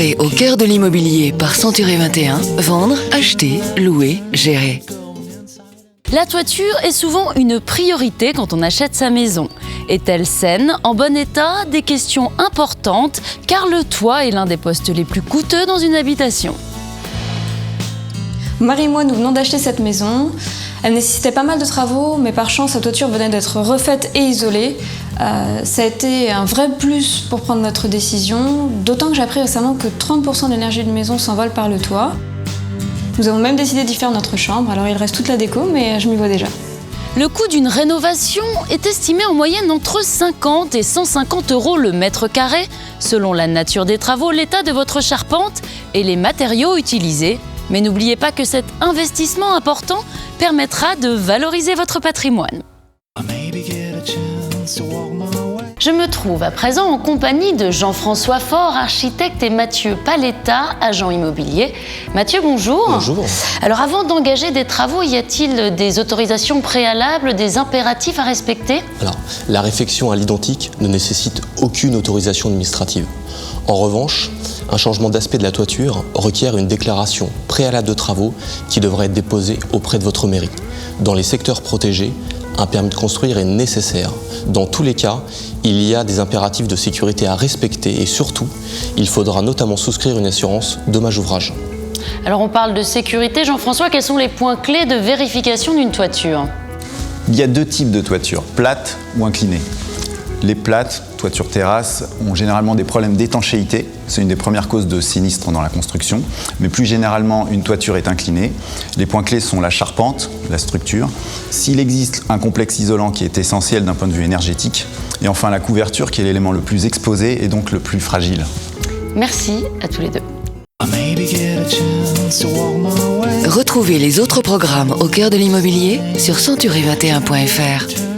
Collaborez au cœur de l'immobilier par Century 21. Vendre, acheter, louer, gérer. La toiture est souvent une priorité quand on achète sa maison. Est-elle saine, en bon état? Des questions importantes, car le toit est l'un des postes les plus coûteux dans une habitation. Mon mari et moi, nous venons d'acheter cette maison. Elle nécessitait pas mal de travaux, mais par chance, sa toiture venait d'être refaite et isolée. Ça a été un vrai plus pour prendre notre décision, d'autant que j'ai appris récemment que 30% de l'énergie de maison s'envole par le toit. Nous avons même décidé d'y faire notre chambre, alors il reste toute la déco, mais je m'y vois déjà. Le coût d'une rénovation est estimé en moyenne entre 50 et 150 € le mètre carré, selon la nature des travaux, l'état de votre charpente et les matériaux utilisés. Mais n'oubliez pas que cet investissement important permettra de valoriser votre patrimoine. Je me trouve à présent en compagnie de Jean-François Faure, architecte, et Mathieu Paletta, agent immobilier. Mathieu, bonjour. Bonjour. Alors avant d'engager des travaux, y a-t-il des autorisations préalables, des impératifs à respecter? Alors, la réfection à l'identique ne nécessite aucune autorisation administrative. En revanche, un changement d'aspect de la toiture requiert une déclaration préalable de travaux qui devrait être déposée auprès de votre mairie. Dans les secteurs protégés, un permis de construire est nécessaire. Dans tous les cas, il y a des impératifs de sécurité à respecter et surtout, il faudra notamment souscrire une assurance dommage-ouvrage. Alors on parle de sécurité. Jean-François, quels sont les points clés de vérification d'une toiture? Il y a deux types de toitures, plates ou inclinées. Les plates, toitures terrasses, ont généralement des problèmes d'étanchéité. C'est une des premières causes de sinistres dans la construction. Mais plus généralement, une toiture est inclinée. Les points clés sont la charpente, la structure. S'il existe un complexe isolant qui est essentiel d'un point de vue énergétique. Et enfin, la couverture qui est l'élément le plus exposé et donc le plus fragile. Merci à tous les deux. Retrouvez les autres programmes au cœur de l'immobilier sur century21.fr.